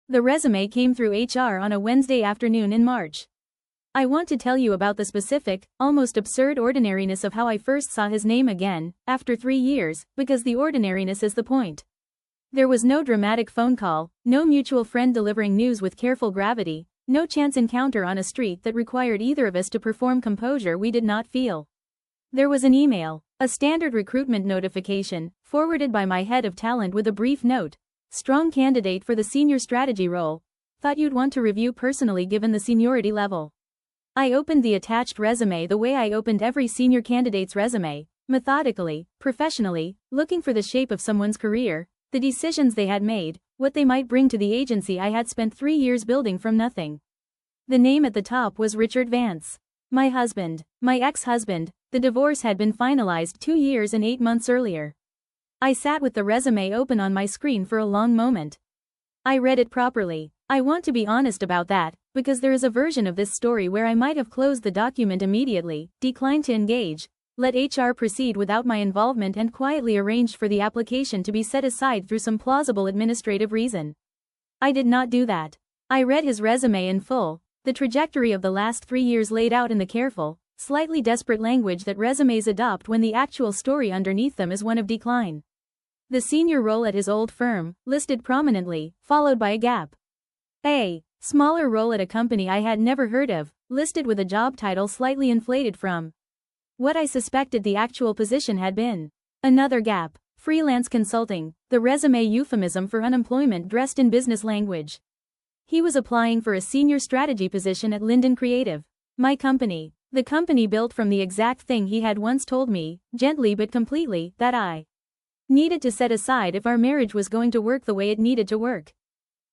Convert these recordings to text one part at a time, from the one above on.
The resume came through HR on a Wednesday afternoon in March. I want to tell you about the specific, almost absurd ordinariness of how I first saw his name again, after 3 years, because the ordinariness is the point. There was no dramatic phone call, no mutual friend delivering news with careful gravity, no chance encounter on a street that required either of us to perform composure we did not feel. There was an email, a standard recruitment notification, forwarded by my head of talent with a brief note. Strong candidate for the senior strategy role. Thought you'd want to review personally given the seniority level. I opened the attached resume the way I opened every senior candidate's resume, methodically, professionally, looking for the shape of someone's career, the decisions they had made, what they might bring to the agency I had spent 3 years building from nothing. The name at the top was Richard Vance. My husband, my ex-husband. The divorce had been finalized 2 years and 8 months earlier. I sat with the resume open on my screen for a long moment. I read it properly. I want to be honest about that, because there is a version of this story where I might have closed the document immediately, declined to engage, let HR proceed without my involvement and quietly arranged for the application to be set aside through some plausible administrative reason. I did not do that. I read his resume in full, the trajectory of the last 3 years laid out in the careful, slightly desperate language that resumes adopt when the actual story underneath them is one of decline. The senior role at his old firm, listed prominently, followed by a gap. A smaller role at a company I had never heard of, listed with a job title slightly inflated from what I suspected the actual position had been. Another gap. Freelance consulting, the resume euphemism for unemployment dressed in business language. He was applying for a senior strategy position at Linden Creative. My company. The company built from the exact thing he had once told me, gently but completely, that I needed to set aside if our marriage was going to work the way it needed to work.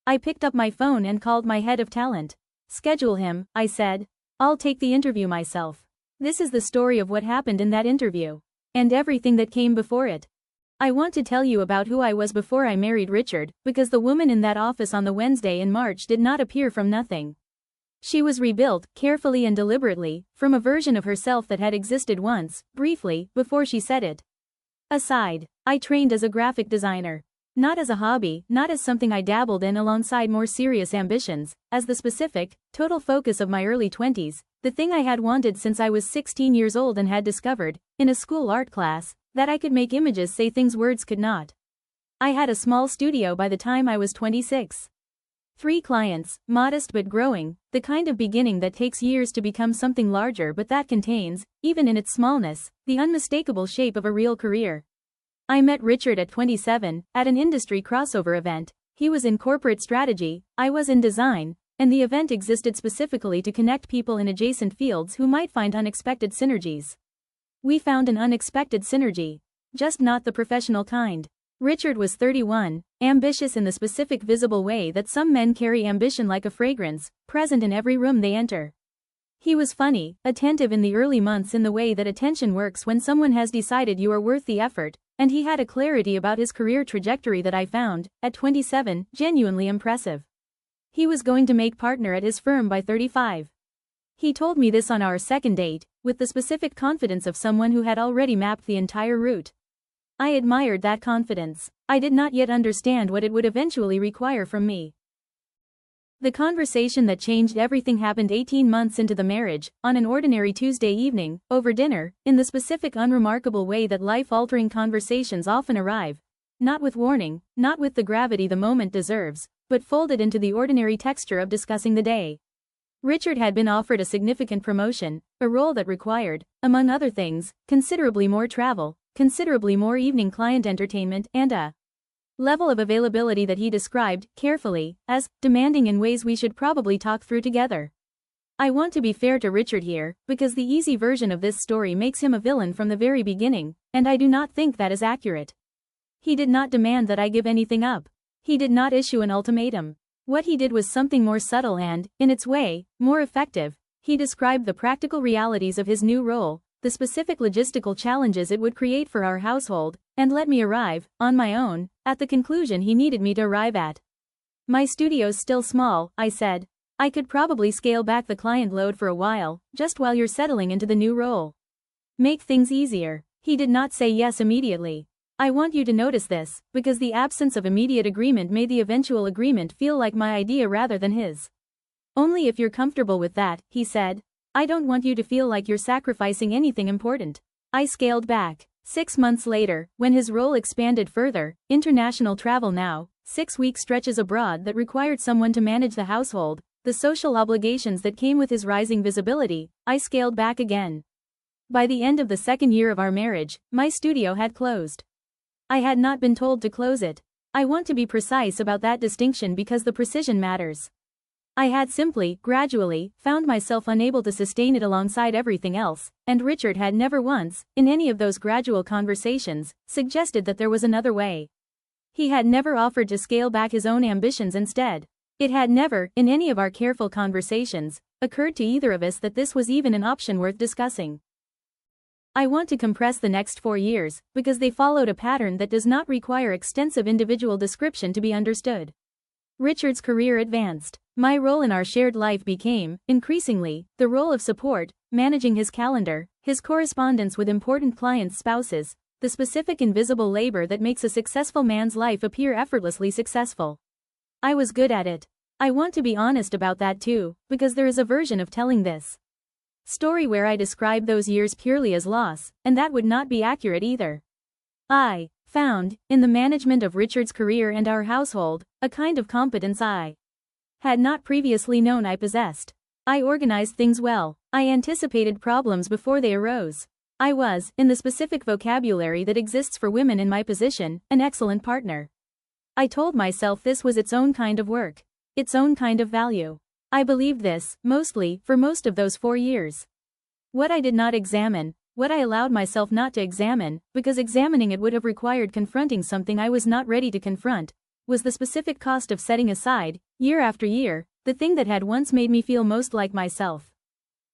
I picked up my phone and called my head of talent. Schedule him, I said. I'll take the interview myself. This is the story of what happened in that interview. And everything that came before it. I want to tell you about who I was before I married Richard, because the woman in that office on the Wednesday in March did not appear from nothing. She was rebuilt, carefully and deliberately, from a version of herself that had existed once, briefly, before she said it. Aside, I trained as a graphic designer. Not as a hobby, not as something I dabbled in alongside more serious ambitions, as the specific, total focus of my early 20s, the thing I had wanted since I was 16 years old and had discovered, in a school art class, that I could make images say things words could not. I had a small studio by the time I was 26. 3 clients, modest but growing, the kind of beginning that takes years to become something larger but that contains, even in its smallness, the unmistakable shape of a real career. I met Richard at 27, at an industry crossover event. He was in corporate strategy, I was in design, and the event existed specifically to connect people in adjacent fields who might find unexpected synergies. We found an unexpected synergy. Just not the professional kind. Richard was 31, ambitious in the specific visible way that some men carry ambition like a fragrance, present in every room they enter. He was funny, attentive in the early months in the way that attention works when someone has decided you are worth the effort, and he had a clarity about his career trajectory that I found, at 27, genuinely impressive. He was going to make partner at his firm by 35. He told me this on our second date, with the specific confidence of someone who had already mapped the entire route. I admired that confidence. I did not yet understand what it would eventually require from me. The conversation that changed everything happened 18 months into the marriage, on an ordinary Tuesday evening, over dinner, in the specific unremarkable way that life-altering conversations often arrive. Not with warning, not with the gravity the moment deserves, but folded into the ordinary texture of discussing the day. Richard had been offered a significant promotion, a role that required, among other things, considerably more travel, considerably more evening client entertainment, and a level of availability that he described, carefully, as demanding in ways we should probably talk through together. I want to be fair to Richard here, because the easy version of this story makes him a villain from the very beginning, and I do not think that is accurate. He did not demand that I give anything up. He did not issue an ultimatum. What he did was something more subtle and, in its way, more effective. He described the practical realities of his new role, the specific logistical challenges it would create for our household, and let me arrive, on my own, at the conclusion he needed me to arrive at. My studio's still small, I said. I could probably scale back the client load for a while, just while you're settling into the new role. Make things easier. He did not say yes immediately. I want you to notice this, because the absence of immediate agreement made the eventual agreement feel like my idea rather than his. Only if you're comfortable with that, he said. I don't want you to feel like you're sacrificing anything important. I scaled back. 6 months later, when his role expanded further, international travel now, 6-week stretches abroad that required someone to manage the household, the social obligations that came with his rising visibility, I scaled back again. By the end of the 2nd year of our marriage, my studio had closed. I had not been told to close it. I want to be precise about that distinction because the precision matters. I had simply, gradually, found myself unable to sustain it alongside everything else, and Richard had never once, in any of those gradual conversations, suggested that there was another way. He had never offered to scale back his own ambitions instead. It had never, in any of our careful conversations, occurred to either of us that this was even an option worth discussing. I want to compress the next 4 years, because they followed a pattern that does not require extensive individual description to be understood. Richard's career advanced. My role in our shared life became, increasingly, the role of support, managing his calendar, his correspondence with important clients' spouses, the specific invisible labor that makes a successful man's life appear effortlessly successful. I was good at it. I want to be honest about that too, because there is a version of telling this story where I describe those years purely as loss, and that would not be accurate either. I found, in the management of Richard's career and our household, a kind of competence I had not previously known I possessed. I organized things well. I anticipated problems before they arose. I was, in the specific vocabulary that exists for women in my position, an excellent partner. I told myself this was its own kind of work. Its own kind of value. I believed this, mostly, for most of those 4 years. What I did not examine, what I allowed myself not to examine, because examining it would have required confronting something I was not ready to confront, was the specific cost of setting aside, year after year, the thing that had once made me feel most like myself.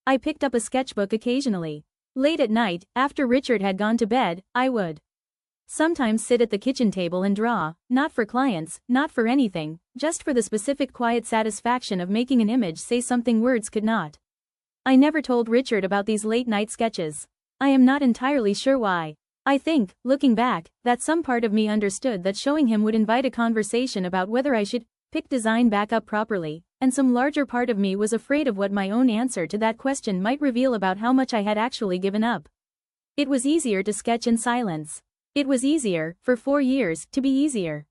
I picked up a sketchbook occasionally. Late at night, after Richard had gone to bed, I would sometimes sit at the kitchen table and draw, not for clients, not for anything, just for the specific quiet satisfaction of making an image say something words could not. I never told Richard about these late-night sketches. I am not entirely sure why. I think, looking back, that some part of me understood that showing him would invite a conversation about whether I should pick design back up properly, and some larger part of me was afraid of what my own answer to that question might reveal about how much I had actually given up. It was easier to sketch in silence. It was easier, for 4 years, to be easier.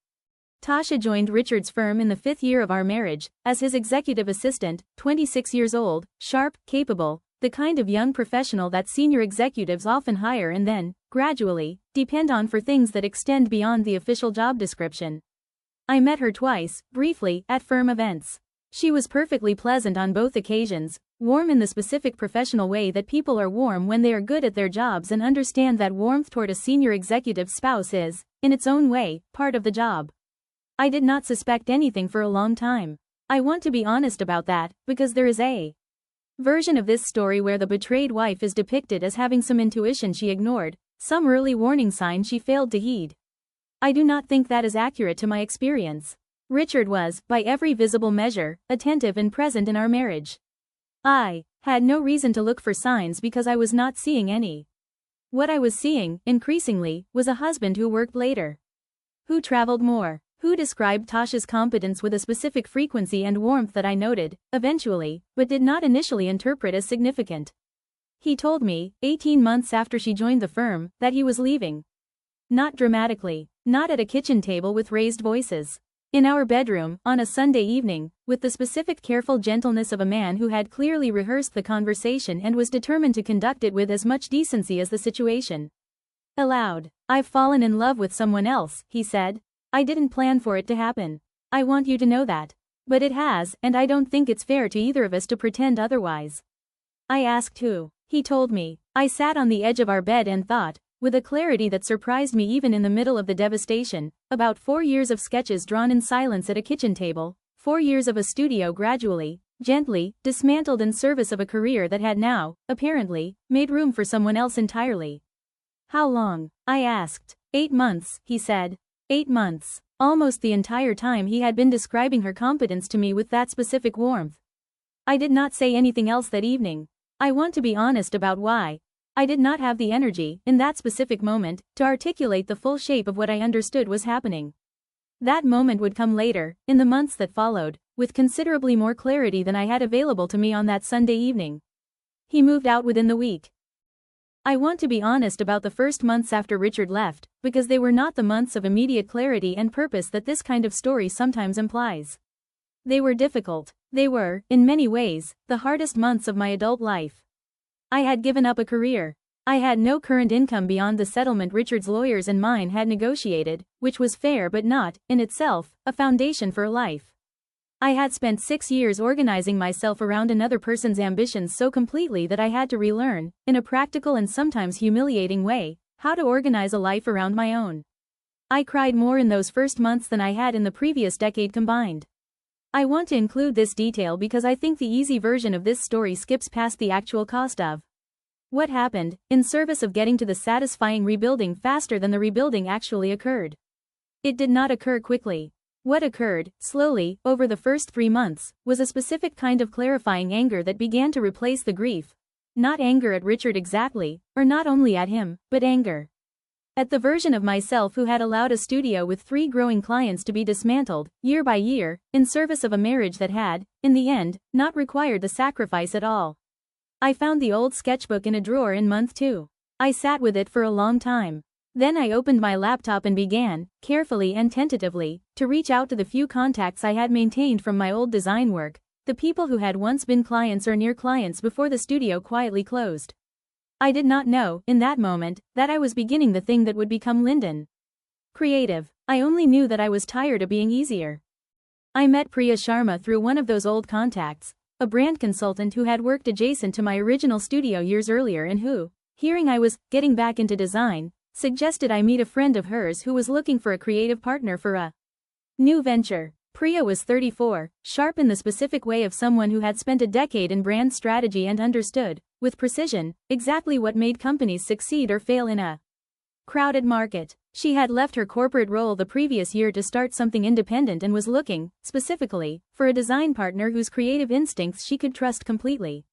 Tasha joined Richard's firm in the 5th year of our marriage, as his executive assistant, 26 years old, sharp, capable, the kind of young professional that senior executives often hire and then, gradually, depend on for things that extend beyond the official job description. I met her twice, briefly, at firm events. She was perfectly pleasant on both occasions, warm in the specific professional way that people are warm when they are good at their jobs and understand that warmth toward a senior executive's spouse is, in its own way, part of the job. I did not suspect anything for a long time. I want to be honest about that, because there is a version of this story where the betrayed wife is depicted as having some intuition she ignored, some early warning sign she failed to heed. I do not think that is accurate to my experience. Richard was, by every visible measure, attentive and present in our marriage. I had no reason to look for signs because I was not seeing any. What I was seeing, increasingly, was a husband who worked later, who traveled more, who described Tasha's competence with a specific frequency and warmth that I noted, eventually, but did not initially interpret as significant. He told me, 18 months after she joined the firm, that he was leaving. Not dramatically, not at a kitchen table with raised voices. In our bedroom, on a Sunday evening, with the specific careful gentleness of a man who had clearly rehearsed the conversation and was determined to conduct it with as much decency as the situation allowed. I've fallen in love with someone else, he said. I didn't plan for it to happen. I want you to know that. But it has, and I don't think it's fair to either of us to pretend otherwise. I asked who. He told me. I sat on the edge of our bed and thought, with a clarity that surprised me even in the middle of the devastation, about 4 years of sketches drawn in silence at a kitchen table, 4 years of a studio gradually, gently, dismantled in service of a career that had now, apparently, made room for someone else entirely. How long? I asked. 8 months, he said. 8 months. Almost the entire time he had been describing her competence to me with that specific warmth. I did not say anything else that evening. I want to be honest about why. I did not have the energy, in that specific moment, to articulate the full shape of what I understood was happening. That moment would come later, in the months that followed, with considerably more clarity than I had available to me on that Sunday evening. He moved out within the week. I want to be honest about the first months after Richard left, because they were not the months of immediate clarity and purpose that this kind of story sometimes implies. They were difficult. They were, in many ways, the hardest months of my adult life. I had given up a career. I had no current income beyond the settlement Richard's lawyers and mine had negotiated, which was fair but not, in itself, a foundation for a life. I had spent 6 years organizing myself around another person's ambitions so completely that I had to relearn, in a practical and sometimes humiliating way, how to organize a life around my own. I cried more in those first months than I had in the previous decade combined. I want to include this detail because I think the easy version of this story skips past the actual cost of what happened, in service of getting to the satisfying rebuilding faster than the rebuilding actually occurred. It did not occur quickly. What occurred, slowly, over the first 3 months, was a specific kind of clarifying anger that began to replace the grief. Not anger at Richard exactly, or not only at him, but anger at the version of myself who had allowed a studio with 3 growing clients to be dismantled, year by year, in service of a marriage that had, in the end, not required the sacrifice at all. I found the old sketchbook in a drawer in month 2. I sat with it for a long time. Then I opened my laptop and began, carefully and tentatively, to reach out to the few contacts I had maintained from my old design work, the people who had once been clients or near clients before the studio quietly closed. I did not know, in that moment, that I was beginning the thing that would become Linden Creative. I only knew that I was tired of being easier. I met Priya Sharma through one of those old contacts, a brand consultant who had worked adjacent to my original studio years earlier and who, hearing I was getting back into design, suggested I meet a friend of hers who was looking for a creative partner for a new venture. Priya was 34, sharp in the specific way of someone who had spent a decade in brand strategy and understood, with precision, exactly what made companies succeed or fail in a crowded market. She had left her corporate role the previous year to start something independent and was looking, specifically, for a design partner whose creative instincts she could trust completely.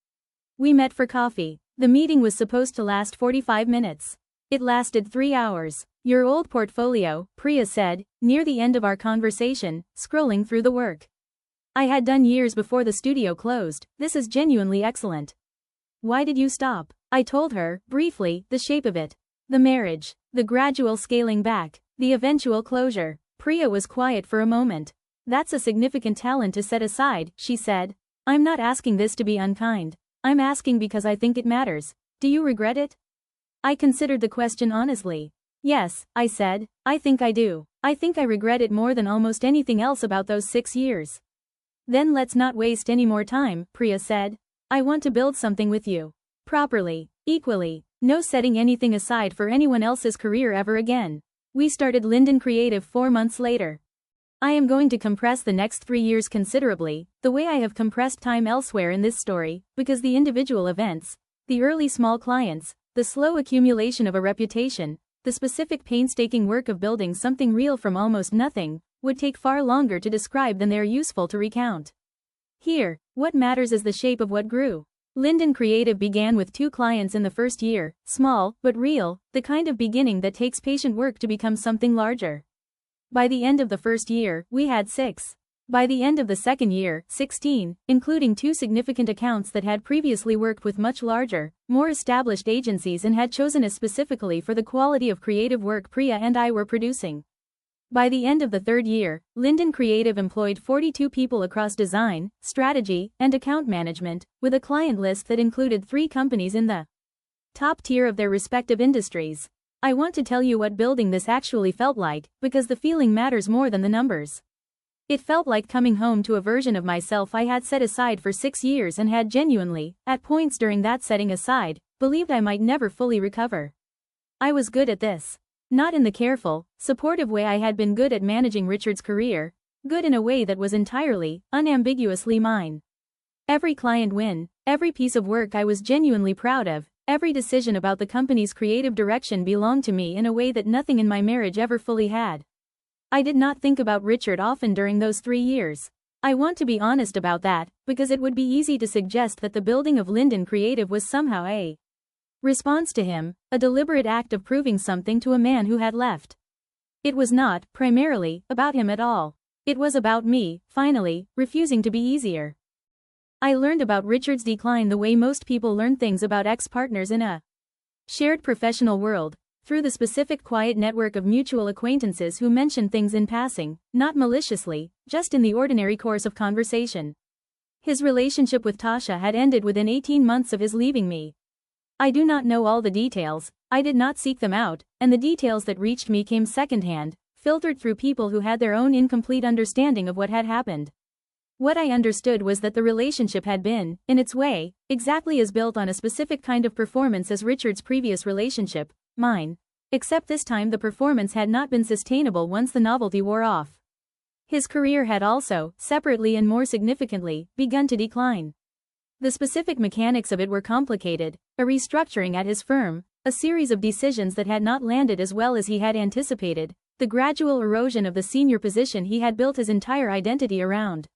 We met for coffee. The meeting was supposed to last 45 minutes. It lasted 3 hours. Your old portfolio, Priya said, near the end of our conversation, scrolling through the work I had done years before the studio closed. This is genuinely excellent. Why did you stop? I told her, briefly, the shape of it. The marriage. The gradual scaling back. The eventual closure. Priya was quiet for a moment. That's a significant talent to set aside, she said. I'm not asking this to be unkind. I'm asking because I think it matters. Do you regret it? I considered the question honestly. Yes, I said, I think I do. I think I regret it more than almost anything else about those 6 years. Then let's not waste any more time, Priya said. I want to build something with you. Properly, equally. No setting anything aside for anyone else's career ever again. We started Linden Creative 4 months later. I am going to compress the next 3 years considerably, the way I have compressed time elsewhere in this story, because the individual events, the early small clients, the slow accumulation of a reputation, the specific painstaking work of building something real from almost nothing, would take far longer to describe than they are useful to recount. Here, what matters is the shape of what grew. Linden Creative began with 2 clients in the first year, small, but real, the kind of beginning that takes patient work to become something larger. By the end of the first year, we had 6. By the end of the second year, 16, including 2 significant accounts that had previously worked with much larger, more established agencies and had chosen us specifically for the quality of creative work Priya and I were producing. By the end of the third year, Linden Creative employed 42 people across design, strategy, and account management, with a client list that included 3 companies in the top tier of their respective industries. I want to tell you what building this actually felt like, because the feeling matters more than the numbers. It felt like coming home to a version of myself I had set aside for 6 years and had genuinely, at points during that setting aside, believed I might never fully recover. I was good at this. Not in the careful, supportive way I had been good at managing Richard's career, good in a way that was entirely, unambiguously mine. Every client win, every piece of work I was genuinely proud of, every decision about the company's creative direction belonged to me in a way that nothing in my marriage ever fully had. I did not think about Richard often during those 3 years. I want to be honest about that, because it would be easy to suggest that the building of Linden Creative was somehow a response to him, a deliberate act of proving something to a man who had left. It was not, primarily, about him at all. It was about me, finally, refusing to be easier. I learned about Richard's decline the way most people learn things about ex-partners in a shared professional world, through the specific quiet network of mutual acquaintances who mention things in passing, not maliciously, just in the ordinary course of conversation. His relationship with Tasha had ended within 18 months of his leaving me. I do not know all the details, I did not seek them out, and the details that reached me came secondhand, filtered through people who had their own incomplete understanding of what had happened. What I understood was that the relationship had been, in its way, exactly as built on a specific kind of performance as Richard's previous relationship, mine. Except this time the performance had not been sustainable once the novelty wore off. His career had also, separately and more significantly, begun to decline. The specific mechanics of it were complicated, a restructuring at his firm, a series of decisions that had not landed as well as he had anticipated, the gradual erosion of the senior position he had built his entire identity around.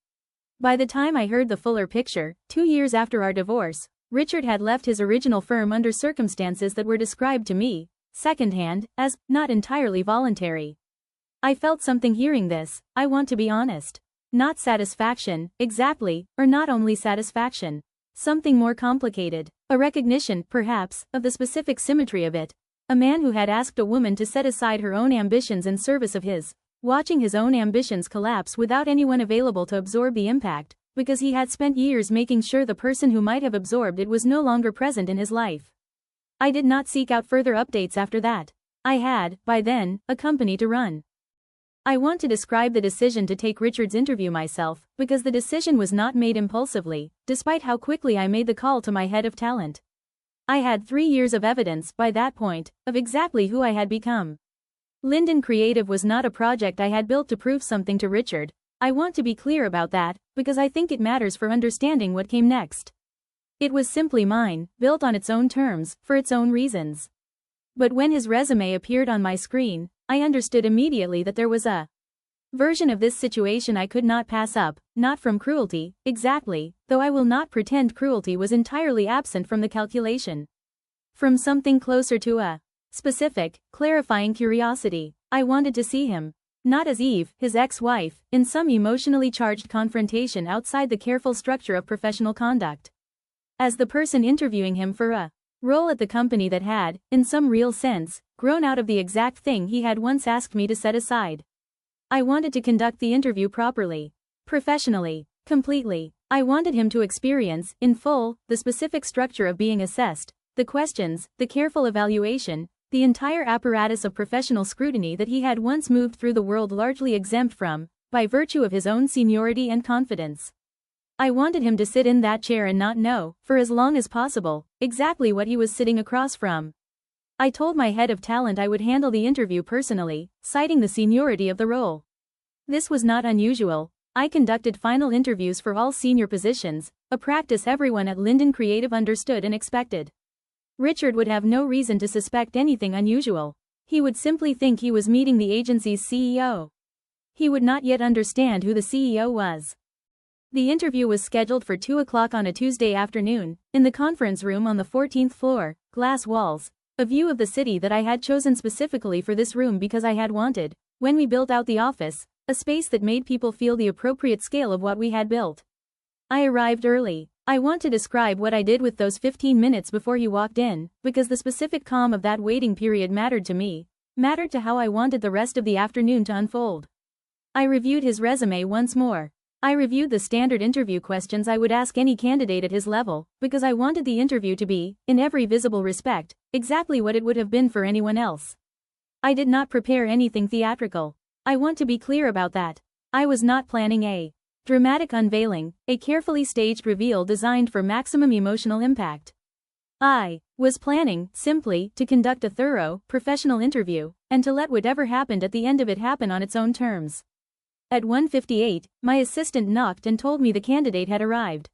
By the time I heard the fuller picture, 2 years after our divorce, Richard had left his original firm under circumstances that were described to me, secondhand, as not entirely voluntary. I felt something hearing this, I want to be honest. Not satisfaction, exactly, or not only satisfaction. Something more complicated, a recognition, perhaps, of the specific symmetry of it. A man who had asked a woman to set aside her own ambitions in service of his, watching his own ambitions collapse without anyone available to absorb the impact, because he had spent years making sure the person who might have absorbed it was no longer present in his life. I did not seek out further updates after that. I had, by then, a company to run. I want to describe the decision to take Richard's interview myself, because the decision was not made impulsively, despite how quickly I made the call to my head of talent. I had 3 years of evidence, by that point, of exactly who I had become. Linden Creative was not a project I had built to prove something to Richard. I want to be clear about that, because I think it matters for understanding what came next. It was simply mine, built on its own terms, for its own reasons. But when his resume appeared on my screen, I understood immediately that there was a version of this situation I could not pass up, not from cruelty, exactly, though I will not pretend cruelty was entirely absent from the calculation. From something closer to a specific, clarifying curiosity. I wanted to see him. Not as Eve, his ex-wife, in some emotionally charged confrontation outside the careful structure of professional conduct. As the person interviewing him for a role at the company that had, in some real sense, grown out of the exact thing he had once asked me to set aside. I wanted to conduct the interview properly. Professionally. Completely. I wanted him to experience, in full, the specific structure of being assessed, the questions, the careful evaluation, the entire apparatus of professional scrutiny that he had once moved through the world largely exempt from, by virtue of his own seniority and confidence. I wanted him to sit in that chair and not know, for as long as possible, exactly what he was sitting across from. I told my head of talent I would handle the interview personally, citing the seniority of the role. This was not unusual. I conducted final interviews for all senior positions, a practice everyone at Linden Creative understood and expected. Richard would have no reason to suspect anything unusual. He would simply think he was meeting the agency's CEO. He would not yet understand who the CEO was. The interview was scheduled for 2 o'clock on a Tuesday afternoon, in the conference room on the 14th floor, glass walls, a view of the city that I had chosen specifically for this room because I had wanted, when we built out the office, a space that made people feel the appropriate scale of what we had built. I arrived early. I want to describe what I did with those 15 minutes before he walked in, because the specific calm of that waiting period mattered to me, mattered to how I wanted the rest of the afternoon to unfold. I reviewed his resume once more. I reviewed the standard interview questions I would ask any candidate at his level, because I wanted the interview to be, in every visible respect, exactly what it would have been for anyone else. I did not prepare anything theatrical. I want to be clear about that. I was not planning a dramatic unveiling, a carefully staged reveal designed for maximum emotional impact. I was planning, simply, to conduct a thorough, professional interview, and to let whatever happened at the end of it happen on its own terms. At 1:58, my assistant knocked and told me the candidate had arrived.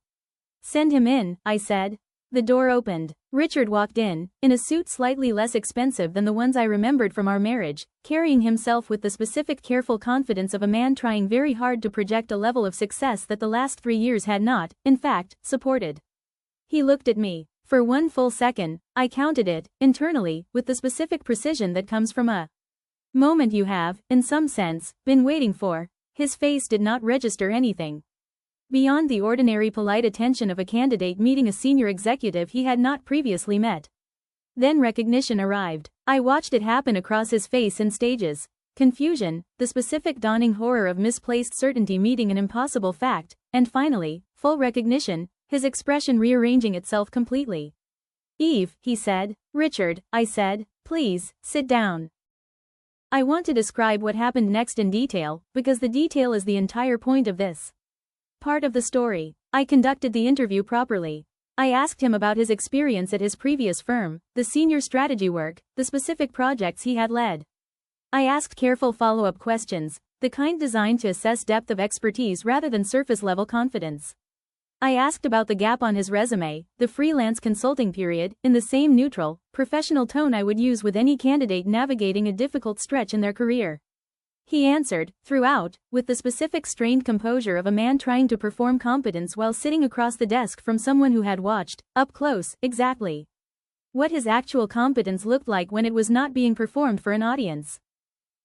"Send him in," I said. The door opened. Richard walked in a suit slightly less expensive than the ones I remembered from our marriage, carrying himself with the specific careful confidence of a man trying very hard to project a level of success that the last 3 years had not, in fact, supported. He looked at me. For one full second, I counted it, internally, with the specific precision that comes from a moment you have, in some sense, been waiting for. His face did not register anything beyond the ordinary polite attention of a candidate meeting a senior executive he had not previously met. Then recognition arrived. I watched it happen across his face in stages. Confusion, the specific dawning horror of misplaced certainty meeting an impossible fact, and finally, full recognition, his expression rearranging itself completely. "Eve," he said. "Richard," I said, "please, sit down." I want to describe what happened next in detail, because the detail is the entire point of this part of the story. I conducted the interview properly. I asked him about his experience at his previous firm, the senior strategy work, the specific projects he had led. I asked careful follow-up questions, the kind designed to assess depth of expertise rather than surface-level confidence. I asked about the gap on his resume, the freelance consulting period, in the same neutral, professional tone I would use with any candidate navigating a difficult stretch in their career. He answered, throughout, with the specific strained composure of a man trying to perform competence while sitting across the desk from someone who had watched, up close, exactly what his actual competence looked like when it was not being performed for an audience.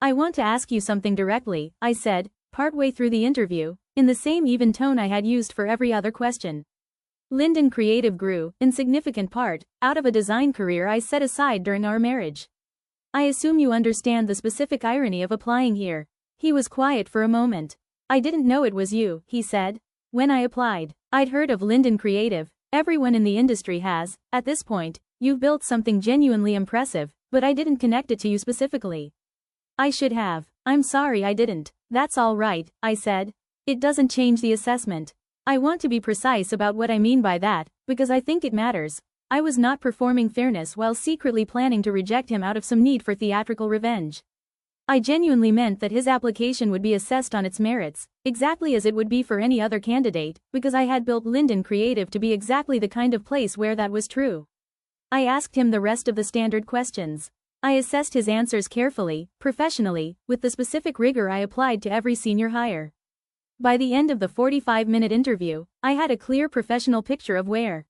"I want to ask you something directly," I said, partway through the interview, in the same even tone I had used for every other question. Linden Creative grew, in significant part, out of a design career I set aside during our marriage. I assume you understand the specific irony of applying here. He was quiet for a moment. "I didn't know it was you," he said. "When I applied, I'd heard of Linden Creative. Everyone in the industry has. At this point, you've built something genuinely impressive, but I didn't connect it to you specifically. I should have. I'm sorry I didn't." "That's all right," I said. "It doesn't change the assessment. I want to be precise about what I mean by that, because I think it matters. I was not performing fairness while secretly planning to reject him out of some need for theatrical revenge. I genuinely meant that his application would be assessed on its merits, exactly as it would be for any other candidate, because I had built Linden Creative to be exactly the kind of place where that was true." I asked him the rest of the standard questions. I assessed his answers carefully, professionally, with the specific rigor I applied to every senior hire. By the end of the 45-minute interview, I had a clear professional picture of where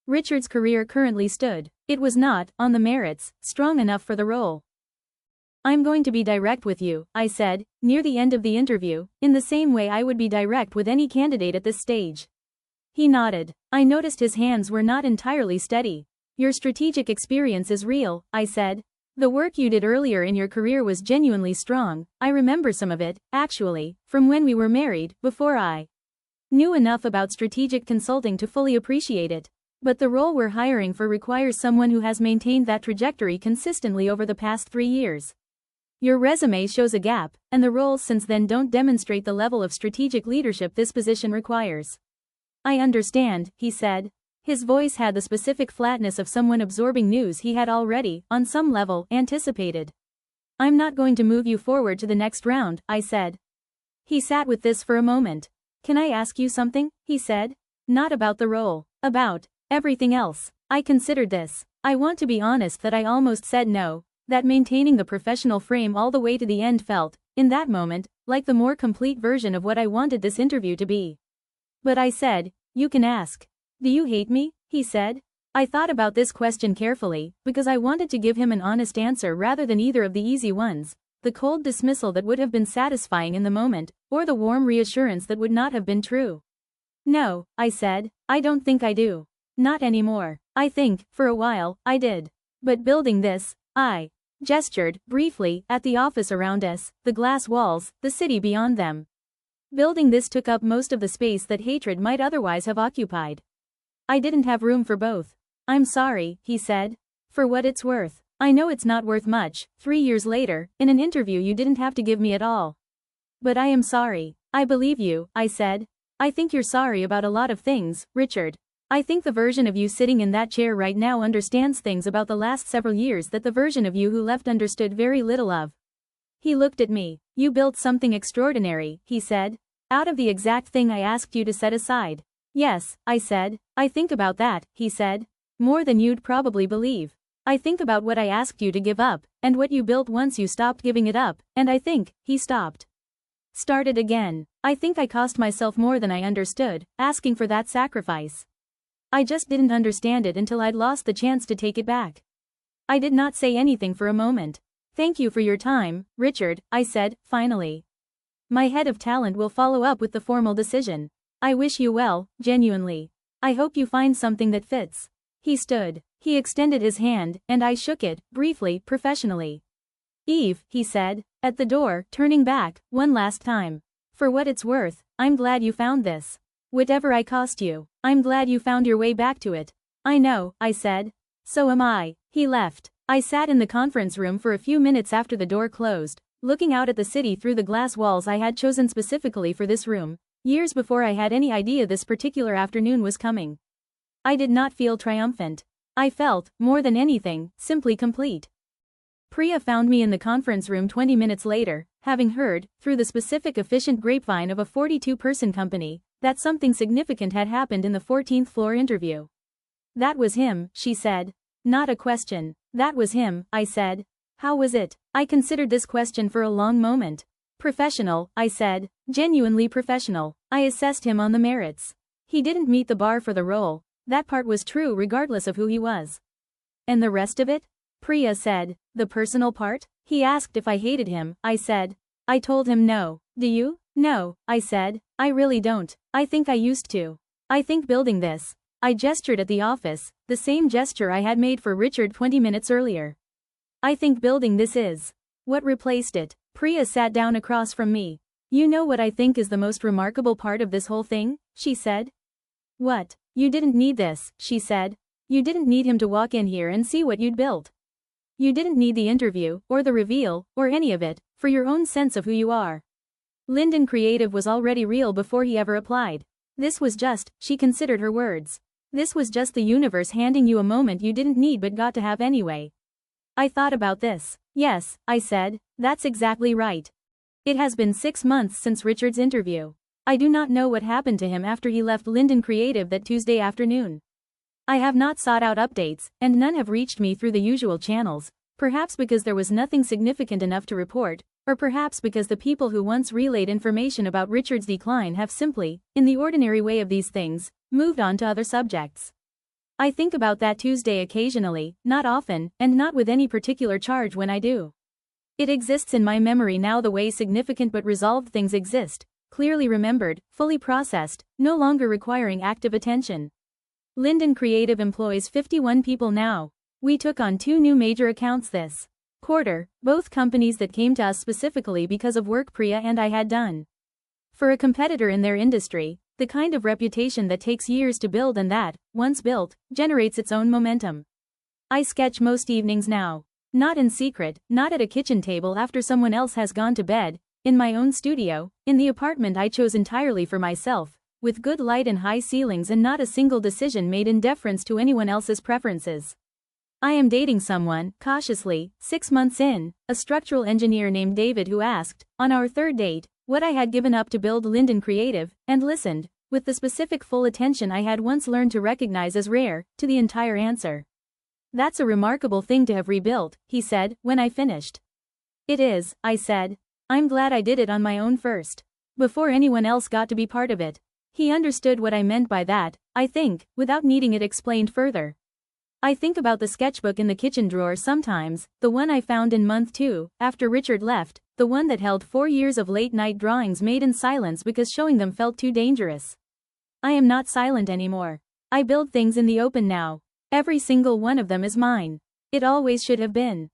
Richard's career currently stood. It was not, on the merits, strong enough for the role. "I'm going to be direct with you," I said, near the end of the interview, in the same way I would be direct with any candidate at this stage. He nodded. I noticed his hands were not entirely steady. "Your strategic experience is real," I said. "The work you did earlier in your career was genuinely strong. I remember some of it, actually, from when we were married, before I knew enough about strategic consulting to fully appreciate it. But the role we're hiring for requires someone who has maintained that trajectory consistently over the past 3 years. Your resume shows a gap, and the roles since then don't demonstrate the level of strategic leadership this position requires." "I understand," he said. His voice had the specific flatness of someone absorbing news he had already, on some level, anticipated. "I'm not going to move you forward to the next round," I said. He sat with this for a moment. "Can I ask you something?" he said. "Not about the role. About everything else." I considered this. I want to be honest that I almost said no, that maintaining the professional frame all the way to the end felt, in that moment, like the more complete version of what I wanted this interview to be. But I said, "You can ask." "Do you hate me?" he said. I thought about this question carefully, because I wanted to give him an honest answer rather than either of the easy ones, the cold dismissal that would have been satisfying in the moment, or the warm reassurance that would not have been true. "No," I said, "I don't think I do. Not anymore. I think, for a while, I did. But building this, I gestured, briefly, at the office around us, the glass walls, the city beyond them. Building this took up most of the space that hatred might otherwise have occupied. I didn't have room for both." "I'm sorry," he said. "For what it's worth. I know it's not worth much. 3 years later, in an interview you didn't have to give me at all. But I am sorry." "I believe you," I said. "I think you're sorry about a lot of things, Richard. I think the version of you sitting in that chair right now understands things about the last several years that the version of you who left understood very little of." He looked at me. "You built something extraordinary," he said. "Out of the exact thing I asked you to set aside." "Yes," I said. "I think about that," he said. "More than you'd probably believe. I think about what I asked you to give up, and what you built once you stopped giving it up, and I think," he stopped. Started again. "I think I cost myself more than I understood, asking for that sacrifice." I just didn't understand it until I'd lost the chance to take it back. I did not say anything for a moment. Thank you for your time, Richard, I said, finally. My head of talent will follow up with the formal decision. I wish you well, genuinely. I hope you find something that fits. He stood. He extended his hand, and I shook it, briefly, professionally. Eve, he said, at the door, turning back, one last time. For what it's worth, I'm glad you found this. Whatever I cost you, I'm glad you found your way back to it. I know, I said. So am I. He left. I sat in the conference room for a few minutes after the door closed, looking out at the city through the glass walls I had chosen specifically for this room, years before I had any idea this particular afternoon was coming. I did not feel triumphant. I felt, more than anything, simply complete. Priya found me in the conference room 20 minutes later, having heard, through the specific efficient grapevine of a 42-person company, that something significant had happened in the 14th floor interview. That was him, she said. Not a question. That was him, I said. How was it? I considered this question for a long moment. Professional, I said. Genuinely professional. I assessed him on the merits. He didn't meet the bar for the role. That part was true regardless of who he was. And the rest of it? Priya said. The personal part? He asked if I hated him, I said. I told him no. Do you? No, I said. I really don't. I think I used to. I think building this. I gestured at the office, the same gesture I had made for Richard 20 minutes earlier. I think building this is what replaced it. Priya sat down across from me. You know what I think is the most remarkable part of this whole thing? She said. What? You didn't need this, she said. You didn't need him to walk in here and see what you'd built. You didn't need the interview, or the reveal, or any of it, for your own sense of who you are. Linden Creative was already real before he ever applied. This was just, she considered her words. This was just the universe handing you a moment you didn't need but got to have anyway. I thought about this. Yes, I said, that's exactly right. It has been 6 months since Richard's interview. I do not know what happened to him after he left Linden Creative that Tuesday afternoon. I have not sought out updates, and none have reached me through the usual channels, perhaps because there was nothing significant enough to report, or perhaps because the people who once relayed information about Richard's decline have simply, in the ordinary way of these things, moved on to other subjects. I think about that Tuesday occasionally, not often, and not with any particular charge when I do. It exists in my memory now the way significant but resolved things exist, clearly remembered, fully processed, no longer requiring active attention. Linden Creative employs 51 people now. We took on 2 new major accounts this quarter, both companies that came to us specifically because of work Priya and I had done. For a competitor in their industry, the kind of reputation that takes years to build and that, once built, generates its own momentum. I sketch most evenings now. Not in secret, not at a kitchen table after someone else has gone to bed, in my own studio, in the apartment I chose entirely for myself, with good light and high ceilings and not a single decision made in deference to anyone else's preferences. I am dating someone, cautiously, 6 months in, a structural engineer named David who asked, on our 3rd date, what I had given up to build Linden Creative, and listened, with the specific full attention I had once learned to recognize as rare, to the entire answer. That's a remarkable thing to have rebuilt, he said, when I finished. It is, I said. I'm glad I did it on my own first. Before anyone else got to be part of it. He understood what I meant by that, I think, without needing it explained further. I think about the sketchbook in the kitchen drawer sometimes, the one I found in month 2, after Richard left, the one that held 4 years of late-night drawings made in silence because showing them felt too dangerous. I am not silent anymore. I build things in the open now. Every single one of them is mine. It always should have been.